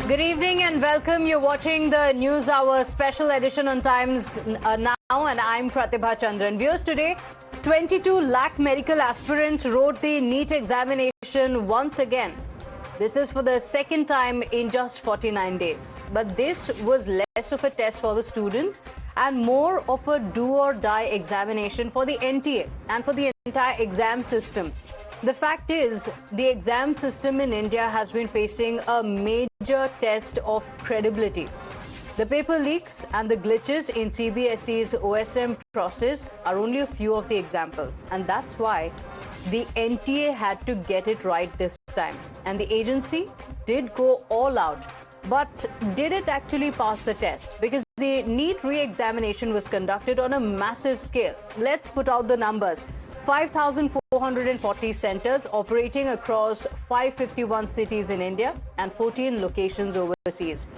Good evening and welcome. You're watching the Newshour Special Edition on Times Now, and I'm Prathibha Chandran. Viewers, today 22 lakh medical aspirants wrote the NEET examination once again. This is for the second time in just 49 days. But this was less of a test for the students and more of a do-or-die examination for the NTA and for the entire exam system. The fact is, the exam system in India has been facing a major test of credibility. The paper leaks and the glitches in CBSE's OSM process are only a few of the examples. And that's why the NTA had to get it right this time. And the agency did go all out. But did it actually pass the test? Because the NEET re-examination was conducted on a massive scale. Let's put out the numbers. 5,440 centers operating across 551 cities in India and 14 locations overseas.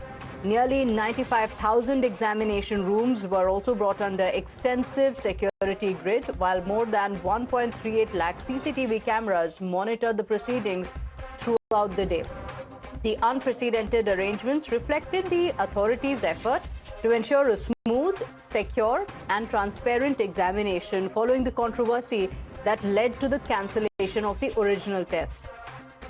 Nearly 95,000 examination rooms were also brought under extensive security grid, while more than 1.38 lakh CCTV cameras monitored the proceedings throughout the day. The unprecedented arrangements reflected the authorities' effort to ensure a smooth, secure and transparent examination following the controversy that led to the cancellation of the original test.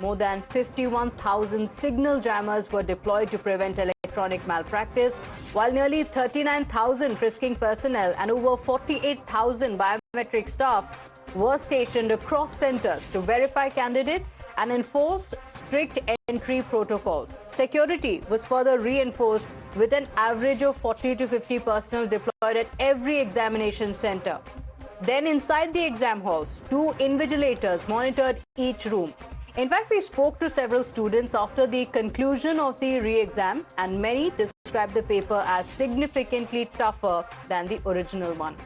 More than 51,000 signal jammers were deployed to prevent electronic malpractice, while nearly 39,000 frisking personnel and over 48,000 biometric staff were stationed across centers to verify candidates and enforce strict entry protocols. Security was further reinforced with an average of 40 to 50 personnel deployed at every examination center. Then inside the exam halls, 2 invigilators monitored each room. In fact, we spoke to several students after the conclusion of the re-exam, and many described the paper as significantly tougher than the original one.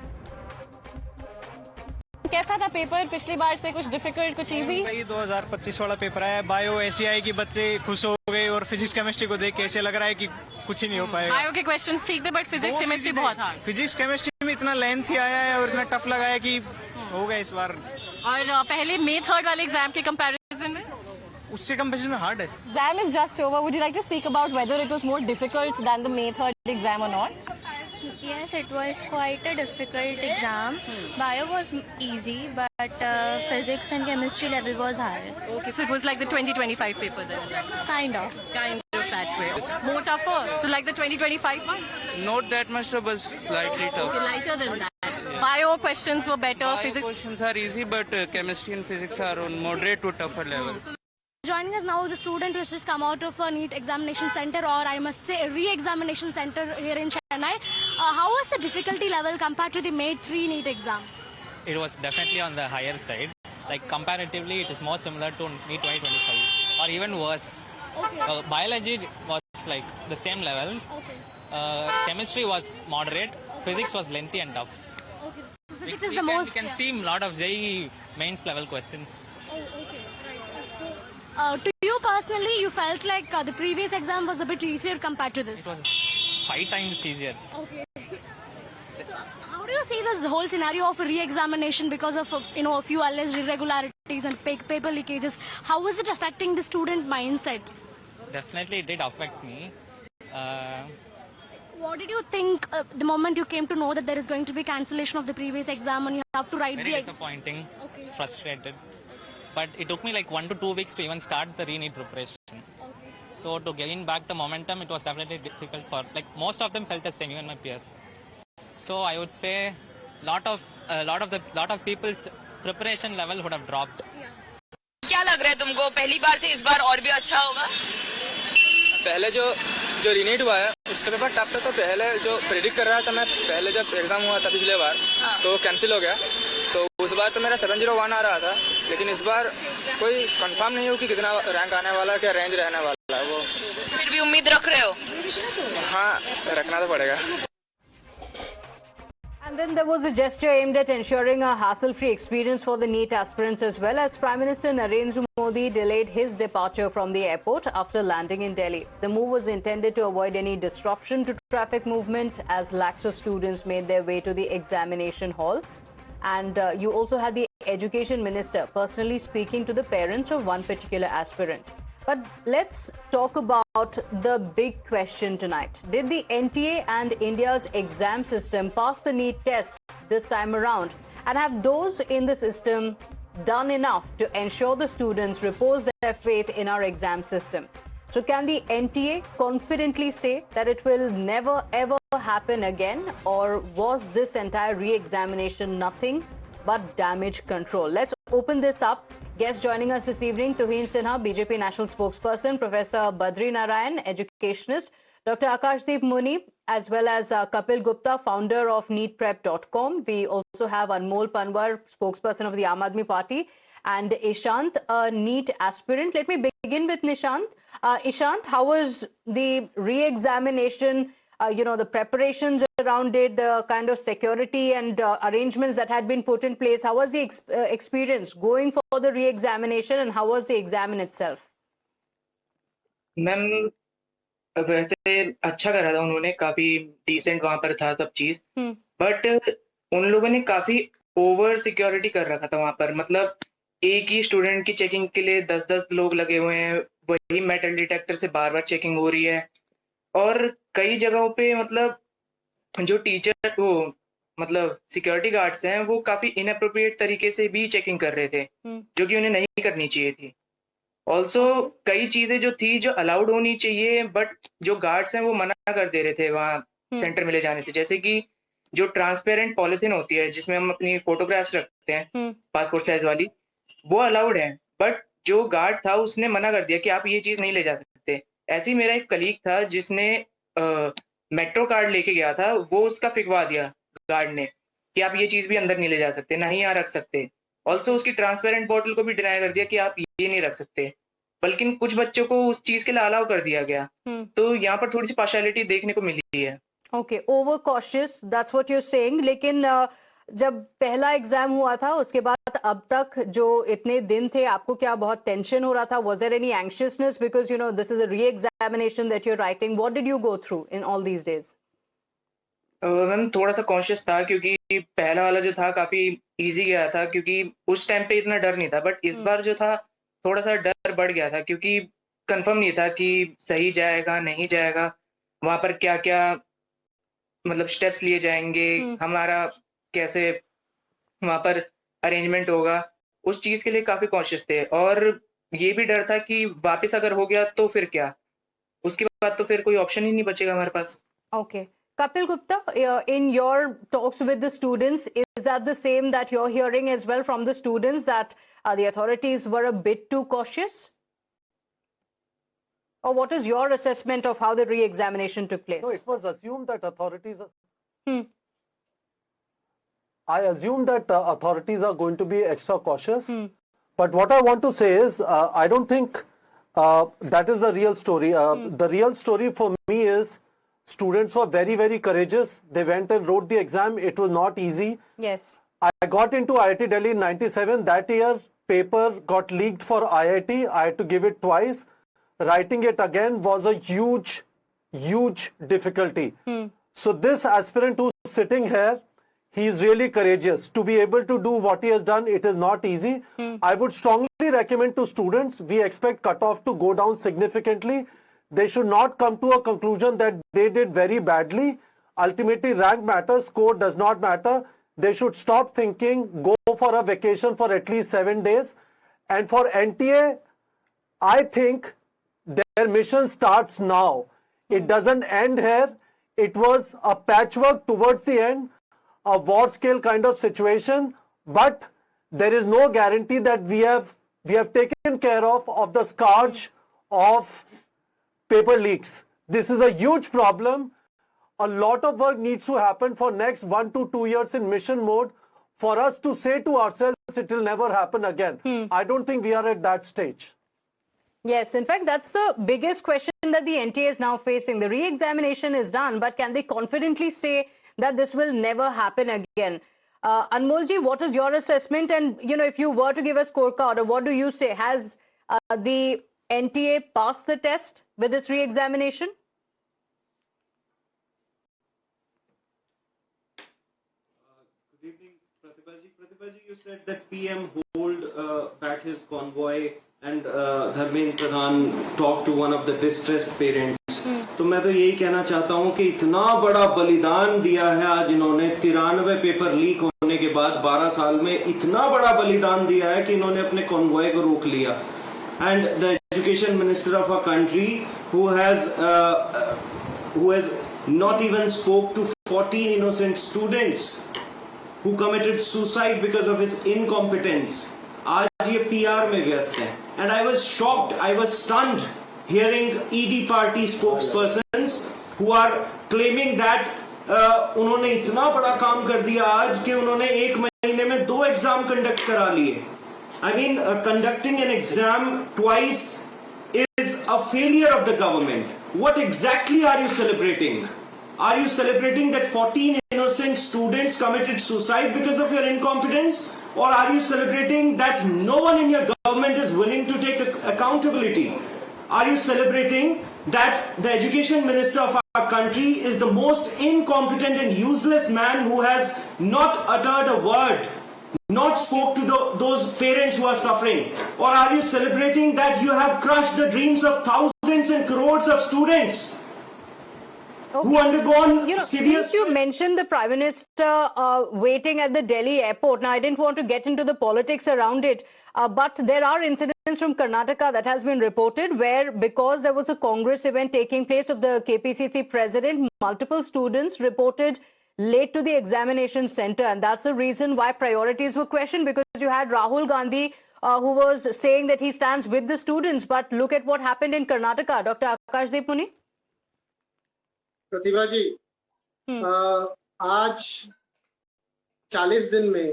कैसा था paper पिछली बार से? कुछ difficult, कुछ easy? भाई 2025 वाला paper है। Bio ऐसी आई कि बच्चे खुश हो गए और फिजिक्स केमिस्ट्री को देख के ऐसे लग रहा है कि कुछ ही नहीं हो पाएगा। बायो के क्वेश्चंस ठीक थे, बट फिजिक्स केमिस्ट्री बहुत हार्ड। फिजिक्स केमिस्ट्री में इतना लेंथ ही आया है और इतना टफ लगा है कि हो गया इस बार। और पहले मई 3 वाले एग्जाम के कंपैरिजन में उससे कंपैरिजन में हार्ड है। Exam is just over. Would you like to speak about whether it was more difficult than the May 3 exam और not? Yes, it was quite a difficult exam. Bio was easy, but physics and chemistry level was high. Okay, so it was like the 2025 paper then? Kind of that way. More tougher? So like the 2025 one? Not that much, but slightly tough. Okay, lighter than that. Bio questions were better. Bio Physics questions are easy, but chemistry and physics are on moderate to tougher level. Joining us now is a student who has just come out of a NEET examination center, or I must say a re-examination center here in Chennai. How was the difficulty level compared to the May 3 NEET exam? It was definitely on the higher side. Like comparatively, it is more similar to NEET 2025 or even worse. Okay. Biology was like the same level. Okay. Chemistry was moderate. Physics was lengthy and tough. Okay. So physics is the most. You can see a lot of JEE mains level questions. Oh, okay. Right. To you personally, you felt like the previous exam was a bit easier compared to this? It was 5 times easier. Okay. So how do you see this whole scenario of a re-examination because of a few alleged irregularities and paper leakages? How is it affecting the student mindset? Definitely it did affect me. What did you think the moment you came to know that there is going to be cancellation of the previous exam and you have to write Very disappointing. Okay. It's frustrated. But it took me like 1 to 2 weeks to even start the re-NEET preparation. Okay. So to gain back the momentum, it was definitely difficult for, like, most of them felt the same, even my peers. So I would say lot of people's preparation level would have dropped. क्या लग रहा है तुमको? पहली बार से इस बार और भी अच्छा होगा? पहले जो रीनीट हुआ है उसका पेपर टफ था, तो पहले जो प्रेडिक्ट कर रहा था मैं, पहले जब एग्जाम हुआ था पिछले बार तो कैंसिल हो गया, तो उस बार तो मेरा 701 आ रहा था, लेकिन इस बार कोई कंफर्म नहीं हो कि कितना रैंक आने वाला, क्या रेंज रहने वाला है वो। फिर भी उम्मीद रख रहे हो? हाँ, रखना तो पड़ेगा। And then there was a gesture aimed at ensuring a hassle-free experience for the NEET aspirants as well, as Prime Minister Narendra Modi delayed his departure from the airport after landing in Delhi. The move was intended to avoid any disruption to traffic movement as lakhs of students made their way to the examination hall. And you also had the Education Minister personally speaking to the parents of one particular aspirant. But let's talk about the big question tonight. Did the NTA and India's exam system pass the NEET test this time around? And have those in the system done enough to ensure the students repose their faith in our exam system? So can the NTA confidently say that it will never ever happen again? Or was this entire re-examination nothing but damage control? Let's open this up. Guests joining us this evening, Tuhin Sinha, BJP National Spokesperson, Professor Badri Narayan, educationist, Dr. Akashdeep Muni, as well as Kapil Gupta, founder of NEETprep.com. We also have Anmol Panwar, spokesperson of the Aam Aadmi Party, and Ishant, a NEET aspirant. Let me begin with Nishant. Ishant, how was the re-examination, the preparations around it, the kind of security and arrangements that had been put in place? How was the experience going for the re-examination, and how was the exam in itself? Ma'am वैसे अच्छा करा था उन्होंने, काफी decent वहां पर था सब चीज, बट उन लोगों ने काफी ओवर सिक्योरिटी कर रखा था वहां पर। मतलब एक ही स्टूडेंट की चेकिंग के लिए 10-10 लोग लगे हुए हैं, वही मेटल डिटेक्टर से बार बार चेकिंग हो रही है, और कई जगहों पे मतलब जो टीचर मतलब सिक्योरिटी गार्ड्स हैं वो काफी इनअप्रोप्रिएट तरीके से भी चेकिंग कर रहे थे, जो कि उन्हें नहीं करनी चाहिए थी। ऑल्सो कई चीजें जो थी जो अलाउड होनी चाहिए, बट जो गार्ड्स हैं वो मना कर दे रहे थे वहाँ सेंटर में ले जाने से। जैसे कि जो ट्रांसपेरेंट पॉलिथीन होती है जिसमें हम अपनी फोटोग्राफ्स रखते हैं पासपोर्ट साइज वाली, वो अलाउड है, बट जो गार्ड था उसने मना कर दिया कि आप ये चीज नहीं ले जा सकते। ऐसे ही मेरा एक कलीग था जिसने मेट्रो कार्ड लेके गया था, वो उसका फिकवा दिया गार्ड ने कि आप ये चीज भी अंदर नहीं ले जा सकते, ना ही यहाँ रख सकते। ऑल्सो उसकी ट्रांसपेरेंट बॉटल को भी डिनाई कर दिया कि आप ये नहीं रख सकते, बल्कि कुछ बच्चों को उस चीज के लिए अलाउ कर दिया गया। तो यहाँ पर थोड़ी सी पार्शियलिटी देखने को मिली है। Okay, over cautious, that's what you are saying. लेकिन जब पहला एग्जाम हुआ था उसके बाद अब तक जो इतने दिन थे, आपको क्या बहुत टेंशन हो रहा था? Was there any anxiousness because this is a re-examination that you are writing? What did you go through in all these days? Ma'am थोड़ा सा कॉन्शियस था, क्योंकि पहला वाला जो था काफी इजी गया था, क्योंकि उस टाइम पे इतना डर नहीं था, बट इस बार जो था थोड़ा सा डर बढ़ गया था, क्योंकि कंफर्म नहीं था कि सही जाएगा नहीं जाएगा, वहां पर क्या क्या मतलब स्टेप्स लिए जाएंगे, हमारा कैसे वहां पर अरेंजमेंट होगा, उस चीज के लिए काफी कॉन्शियस थे। और ये भी डर था कि वापस अगर हो गया तो फिर क्या, उसके बाद तो फिर कोई ऑप्शन ही नहीं बचेगा हमारे पास। Okay. Kapil Gupta, in your talks with the students, is that the same that you're hearing as well from the students, that the authorities were a bit too cautious? Or what is your assessment of how the re-examination took place? No, it was assumed that authorities... I assume that authorities are going to be extra cautious. But what I want to say is, I don't think that is the real story. The real story for me is, students were very, very courageous. They went and wrote the exam. It was not easy. Yes. I got into IIT Delhi in 97. That year, paper got leaked for IIT. I had to give it twice. Writing it again was a huge, huge difficulty. So this aspirant who's sitting here, he is really courageous. To be able to do what he has done, it is not easy. I would strongly recommend to students, we expect cutoff to go down significantly. They should not come to a conclusion that they did very badly. Ultimately, rank matters, score does not matter. They should stop thinking, go for a vacation for at least 7 days. And for NTA, I think their mission starts now. It doesn't end here. It was a patchwork towards the end, a war scale kind of situation, but there is no guarantee that we have taken care of the scourge of paper leaks. This is a huge problem. A lot of work needs to happen for next 1 to 2 years in mission mode for us to say to ourselves it will never happen again. I don't think we are at that stage. Yes, in fact, that's the biggest question that the NTA is now facing. The re-examination is done, but can they confidently say that this will never happen again? Anmolji, what is your assessment? And, if you were to give a scorecard, what do you say? Has the NTA passed the test with this re-examination? Good evening, Prathibha ji. Prathibha ji, you said that PM hold back his convoy And Dharmendra Pradhan talked to one of the distressed parents. तो मैं तो यही कहना चाहता हूँ कि इतना बड़ा बलिदान दिया है आज इन्होंने 93 पेपर लीक होने के बाद 12 साल में इतना बड़ा बलिदान दिया है कि इन्होंने अपने कॉन्वॉय को रोक लिया. And the education minister of our country who has not even spoke to 14 innocent students who committed suicide because of his incompetence. आज ये PR में व्यस्त है. And I was shocked, I was stunned hearing ED party spokespersons who are claiming that उन्होंने इतना बड़ा काम कर दिया आज कि उन्होंने 1 महीने में 2 एग्जाम कंडक्ट करा लिए. I mean, conducting an exam twice is a failure of the government. What exactly are you celebrating? Are you celebrating that 14 innocent students committed suicide because of your incompetence? Or are you celebrating that no one in your government is willing to take accountability? Are you celebrating that the education minister of our country is the most incompetent and useless man who has not uttered a word, not spoke to those parents who are suffering? Or are you celebrating that you have crushed the dreams of thousands and crores of students? Okay. Who undergone severe... Since you mentioned the Prime Minister waiting at the Delhi airport, now I didn't want to get into the politics around it, but there are incidents from Karnataka that has been reported where, because there was a Congress event taking place of the KPCC president, multiple students reported late to the examination center, and that's the reason why priorities were questioned, because you had Rahul Gandhi who was saying that he stands with the students, but look at what happened in Karnataka. Dr. Akashdeep Muni? प्रतिभा जी, आज 40 दिन में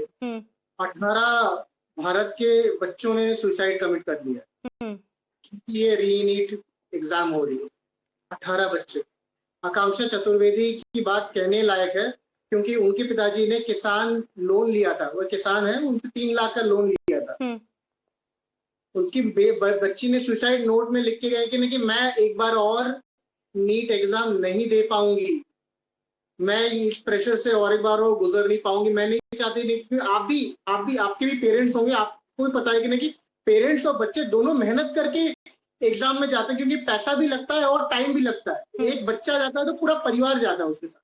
18 भारत के बच्चों ने suicide commit कर लिया, क्योंकि ये रीनीट एग्जाम हो रही है. 18 बच्चे. आकांक्षा चतुर्वेदी की बात कहने लायक है, क्योंकि उनके पिताजी ने किसान लोन लिया था, वो किसान है, उनसे 3 लाख का लोन लिया था. उनकी बच्ची ने सुसाइड नोट में लिख के गए कि मैं एक बार और नीट एग्जाम नहीं दे पाऊंगी, मैं इस प्रेशर से और एक बार वो गुजर नहीं पाऊंगी, मैं नहीं चाहती. नहीं, आपके भी पेरेंट्स होंगे, आपको भी पता है कि पेरेंट्स और बच्चे दोनों मेहनत करके एग्जाम में जाते हैं, क्योंकि पैसा भी लगता है और टाइम भी लगता है. एक बच्चा जाता है तो पूरा परिवार जाता है उसके साथ.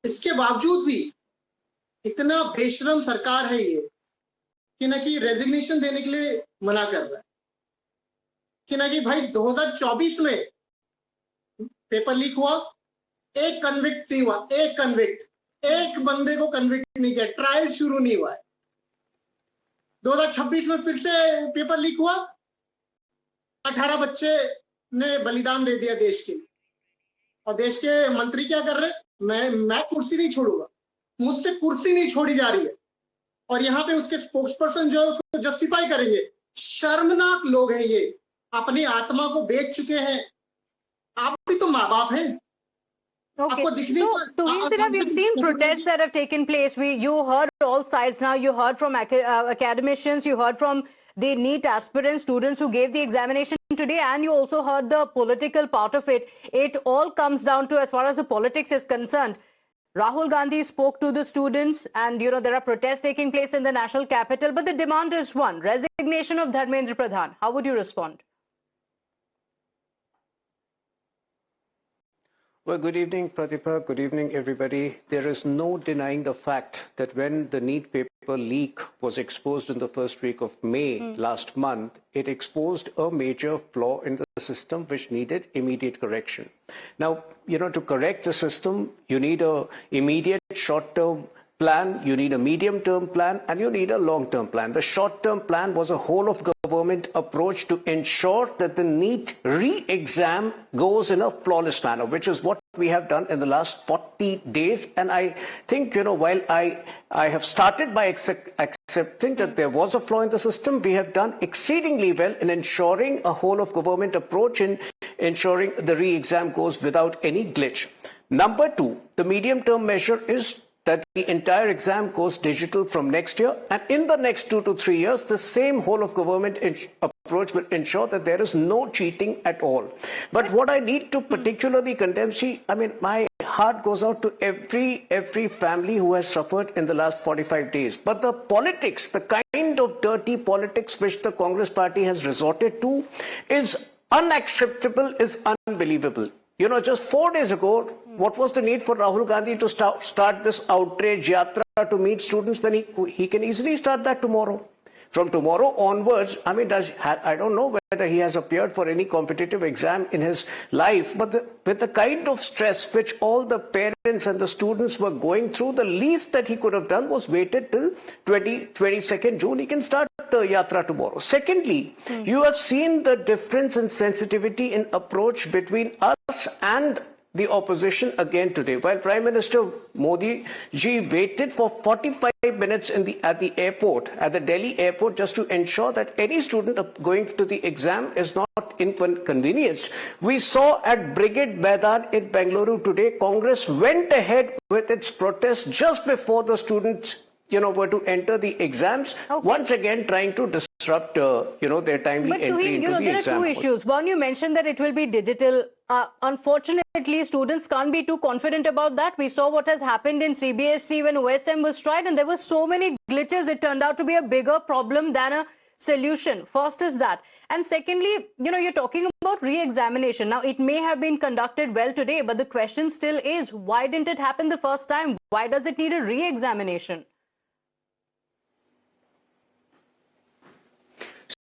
इसके बावजूद भी इतना बेशरम सरकार है ये कि रेजिग्नेशन देने के लिए मना कर रहा है, कि भाई 2024 में पेपर लीक हुआ, एक कन्विक्ट नहीं हुआ, एक बंदे को कन्विक्ट नहीं किया, ट्रायल शुरू नहीं हुआ है. 2026 में फिर से पेपर लीक हुआ, 18 बच्चे ने बलिदान दे दिया देश के लिए, और देश के मंत्री क्या कर रहे हैं? मैं कुर्सी नहीं छोड़ूंगा, मुझसे कुर्सी नहीं छोड़ी जा रही है. और यहाँ पे उसके स्पोक्सपर्सन जो है उसको जस्टिफाई करेंगे. शर्मनाक लोग हैं ये, अपनी आत्मा को बेच चुके हैं. आप भी तो माँ बाप हैं. Okay, so we've seen protests that have taken place. You heard all sides now. You heard from academicians, you heard from the NEET aspirants, students who gave the examination today, and you also heard the political part of it. It all comes down to, as far as the politics is concerned, Rahul Gandhi spoke to the students, and there are protests taking place in the national capital, but the demand is one: resignation of Dharmendra Pradhan. How would you respond? Well, good evening, Prathibha. Good evening, everybody. There is no denying the fact that when the NEET paper leak was exposed in the first week of May last month, it exposed a major flaw in the system which needed immediate correction. Now, to correct the system, you need an immediate short-term plan, you need a medium-term plan, and you need a long-term plan. The short-term plan was a whole-of-government approach to ensure that the NEET re-exam goes in a flawless manner, which is what we have done in the last 40 days. And I think, while I have started by accepting that there was a flaw in the system, we have done exceedingly well in ensuring a whole-of-government approach in ensuring the re-exam goes without any glitch. Number 2, the medium-term measure is that the entire exam goes digital from next year, and in the next 2 to 3 years, the same whole-of-government approach will ensure that there is no cheating at all. But what I need to particularly condemn, my heart goes out to every family who has suffered in the last 45 days. But the politics, the kind of dirty politics which the Congress party has resorted to is unacceptable, is unbelievable. You know, just 4 days ago, what was the need for Rahul Gandhi to start this outrage yatra to meet students when he can easily start that tomorrow? From tomorrow onwards, I mean, I don't know whether he has appeared for any competitive exam in his life, but with the kind of stress which all the parents and the students were going through, the least that he could have done was waited till 22nd June. He can start the yatra tomorrow. Secondly, you have seen the difference in sensitivity in approach between us and the opposition again today. While Prime Minister Modi ji waited for 45 minutes at the airport, at the Delhi airport, just to ensure that any student going to the exam is not inconvenienced. We saw at Brigade Maidan in Bengaluru today, Congress went ahead with its protest just before the students, were to enter the exams, once again trying to disrupt, their timely entry into the exam. There are two issues. One, you mentioned that it will be digital. Unfortunately, students can't be too confident about that. We saw what has happened in CBSE when OSM was tried, and there were so many glitches. It turned out to be a bigger problem than a solution. First is that. And secondly, you're talking about re-examination. Now, it may have been conducted well today, but the question still is, why didn't it happen the first time? Why does it need a re-examination?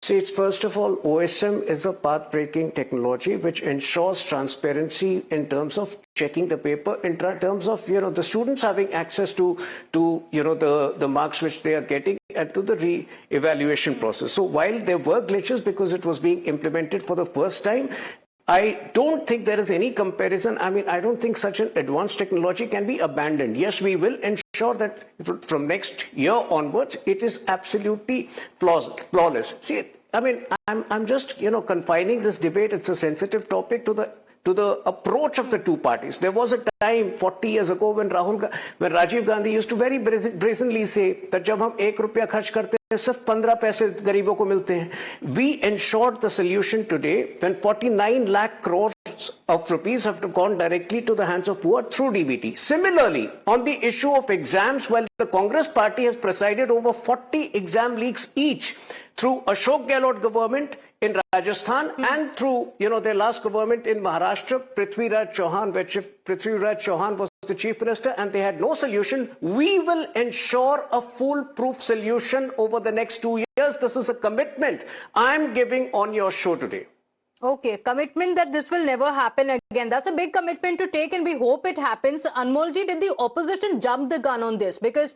See, it's first of all, OSM is a path-breaking technology which ensures transparency in terms of checking the paper, in terms of, the students having access to the marks which they are getting and to the re-evaluation process. So while there were glitches because it was being implemented for the first time, I don't think there is any comparison. I mean, I don't think such an advanced technology can be abandoned. Yes, we will ensure that from next year onwards, it is absolutely flawless. See, I mean, I'm just, confining this debate. It's a sensitive topic to the approach of the two parties. There was a time 40 years ago when Rajiv Gandhi used to very brazenly say that जब हम 1 रुपया खर्च करते हैं सिर्फ 15 पैसे गरीबों को मिलते हैं. We ensured the solution today when 49 lakh crores of rupees have gone directly to the hands of poor through DBT. Similarly, on the issue of exams, while the Congress party has presided over 40 exam leaks each through Ashok Gehlot government in Rajasthan and through, their last government in Maharashtra, Prithviraj Chauhan was the chief minister and they had no solution. We will ensure a foolproof solution over the next 2 years. This is a commitment I'm giving on your show today. Okay, commitment that this will never happen again. That's a big commitment to take and we hope it happens. Anmolji, did the opposition jump the gun on this? Because,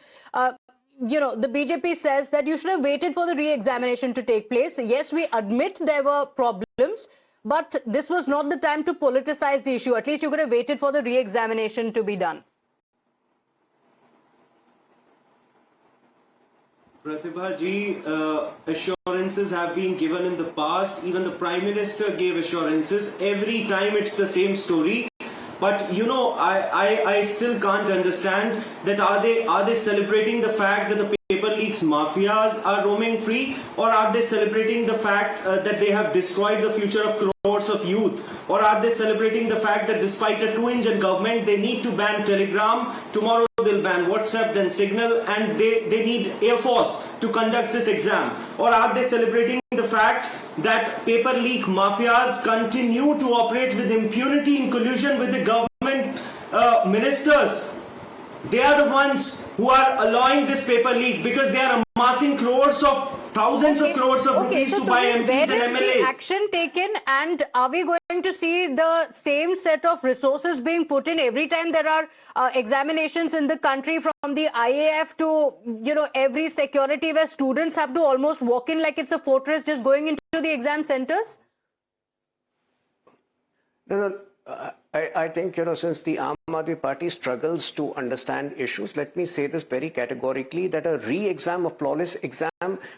the BJP says that you should have waited for the re-examination to take place. Yes, we admit there were problems, but this was not the time to politicize the issue. At least you could have waited for the re-examination to be done. Prathibha ji, assurances have been given in the past. Even the Prime Minister gave assurances. Every time it's the same story. But I still can't understand that are they celebrating the fact that the paper leaks mafias are roaming free, or are they celebrating the fact that they have destroyed the future of crores of youth, or are they celebrating the fact that despite a 2-engine government they need to ban Telegram, tomorrow they'll ban WhatsApp, then Signal, and they need Air Force to conduct this exam? Or are they celebrating the fact that paper leak mafias continue to operate with impunity in collusion with the government ministers? They are the ones who are allowing this paper leak because they are amassing thousands of crores of rupees to buy MPs and MLAs. The action taken, and are we going to see the same set of resources being put in every time there are examinations in the country, from the IAF to every security, where students have to almost walk in like it's a fortress just going into the exam centers? No. I think, since the Aam Aadmi Party struggles to understand issues, let me say this very categorically, that a re-exam, a flawless exam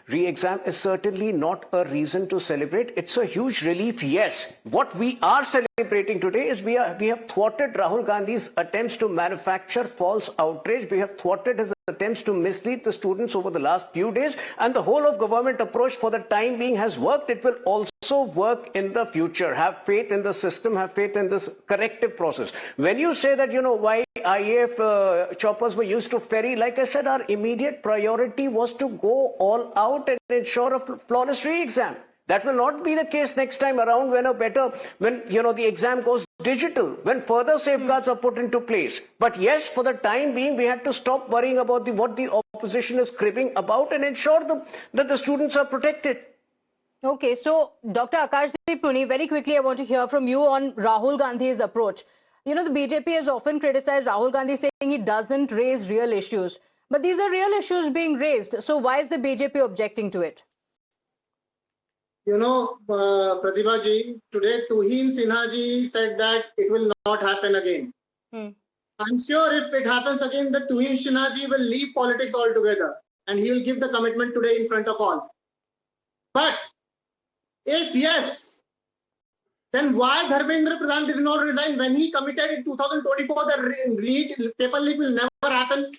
re-exam is certainly not a reason to celebrate. It's a huge relief, yes. What we are celebrating today is we have thwarted Rahul Gandhi's attempts to manufacture false outrage. We have thwarted his attempts to mislead the students over the last few days, and the whole of government approach for the time being has worked. It will also work in the future. Have faith in the system, have faith in this corrective process. When you say that, why IAF choppers were used to ferry, like I said, our immediate priority was to go all out and ensure a flawless re-exam. That will not be the case next time around when the exam goes digital, when further safeguards are put into place. But yes, for the time being, we had to stop worrying about what the opposition is cribbing about and ensure that the students are protected. Okay, so Dr. Akashdeep Puni, very quickly, I want to hear from you on Rahul Gandhi's approach. The BJP has often criticized Rahul Gandhi, saying he doesn't raise real issues. But these are real issues being raised. So why is the BJP objecting to it? Pratibha ji, today Tuhin Sinha ji said that it will not happen again. I'm sure if it happens again, that Tuhin Sinha ji will leave politics altogether and he will give the commitment today in front of all. But if yes, then why Dharmendra Pradhan did not resign when he committed in 2024 that NEET paper leak will never happen?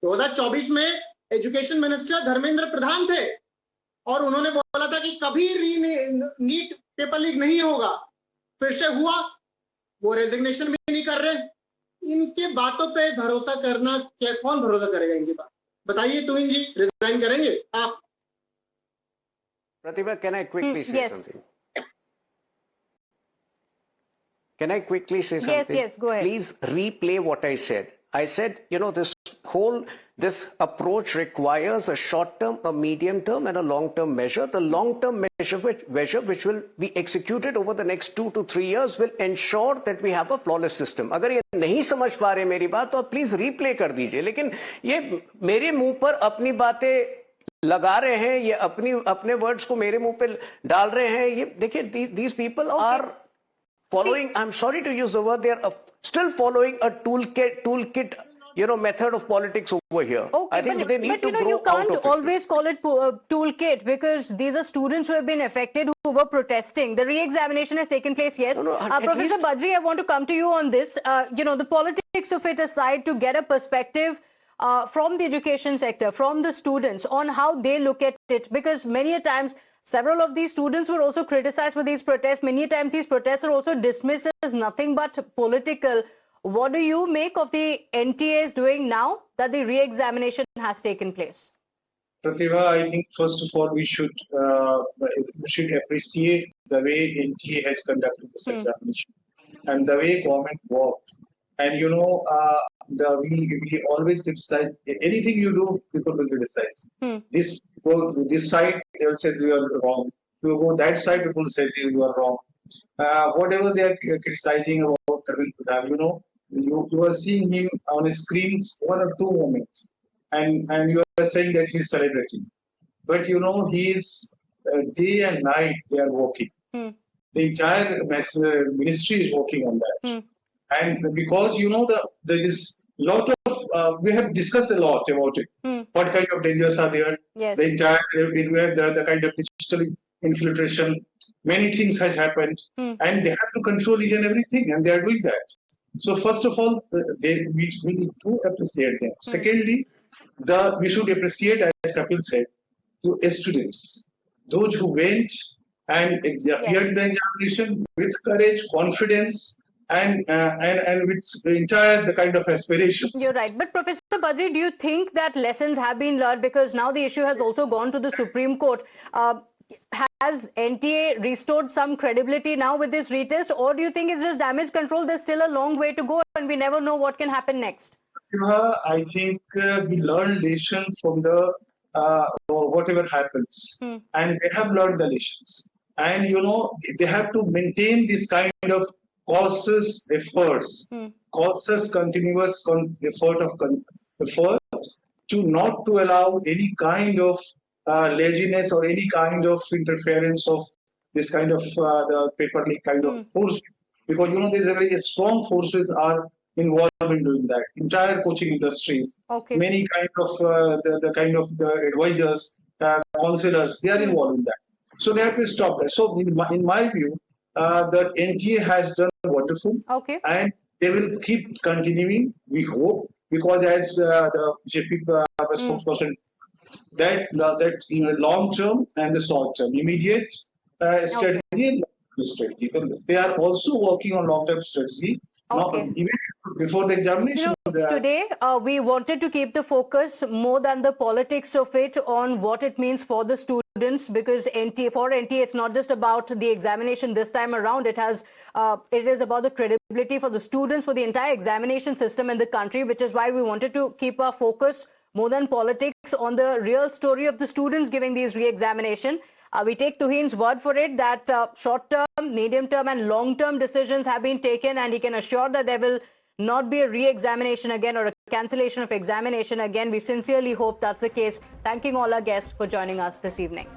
2024 में education minister Dharmendra Pradhan थे और उन्होंने बोला था कि कभी NEET paper leak नहीं होगा. फिर से हुआ, वो रेजिग्नेशन भी नहीं कर रहे. इनके बातों पे भरोसा करना, क्या कौन भरोसा करेगा इनकी बात? बताइए तुहिन जी, रिजाइन करेंगे आप? Pratibha, can I quickly say something? Can I quickly say something? Yes, go ahead. Please replay what I said. I said, this approach requires a short-term, a medium-term, and a long-term measure. The long-term measure which will be executed over the next 2 to 3 years will ensure that we have a flawless system. अगर ये नहीं समझ पा रहे मेरी बात, तो आप please replay कर दीजिए. लेकिन ये मेरे मुंह पर अपनी बातें लगा रहे हैं, ये अपने words को मेरे मुंह पे डाल रहे हैं. ये देखिए, these people are following, I'm sorry to use the word, they are still following a toolkit method of politics over here. Okay, I think they need to grow you out of can't it. always call it toolkit, because these are students who have been affected, who were protesting. The re-examination has taken place, yes. Professor Badri, I want to come to you on this. The politics of it aside, to get a perspective from the education sector, from the students, on how they look at it, because many a times several of these students were also criticized for these protests. Many a times these protests are also dismissed as nothing but political. What do you make of the NTA is doing now that the re-examination has taken place? Prathibha, I think first of all we should appreciate the way NTA has conducted this examination and the way government worked. And we always criticize anything you do, people will criticize. This side they will say you are wrong. You go that side, people will say you are wrong. Whatever they are criticizing about Dharmendra Pradhan, you are seeing him on a screen 1 or 2 moments, and you are saying that he is celebrating. But he is day and night they are working. The entire ministry is working on that. And because there is lot of we have discussed a lot about it. What kind of dangers are there? Yes. The entire the kind of digital infiltration. Many things has happened, and they have to control each and everything, and they are doing that. So first of all, we need to appreciate them. Secondly, we should appreciate, as Kapil said, to students, those who went and appeared in the examination with courage, confidence, and with the kind of aspirations. You're right. But Professor Badri, do you think that lessons have been learned? Because now the issue has also gone to the Supreme Court. Has NTA restored some credibility now with this retest, or do you think it's just damage control? There's still a long way to go and we never know what can happen next. I think we learn lessons from the whatever happens, and they have learned the lessons. And they have to maintain this kind of cautious efforts, cautious continuous effort to not to allow any kind of laziness or any kind of interference of this kind of the paper leak kind of force, because there's a very strong forces are involved in doing that. Entire coaching industries, many kind of the advisors, counselors, they are involved in that. So they have to stop that. So in my view, the NTA has done wonderful. Okay. And they will keep continuing, we hope, because as the JP spokesperson, that in the long term and the short term, immediate strategy and long-term strategy. They are also working on long-term strategy. Okay. Now, even before the examination. Today, we wanted to keep the focus more than the politics of it on what it means for the students, because for NTA, it's not just about the examination this time around. It is about the credibility for the students, for the entire examination system in the country, which is why we wanted to keep our focus more than politics on the real story of the students giving these re-examination. We take Tuhin's word for it that short-term, medium-term and long-term decisions have been taken, and he can assure that there will not be a re-examination again or a cancellation of examination again. We sincerely hope that's the case. Thanking all our guests for joining us this evening.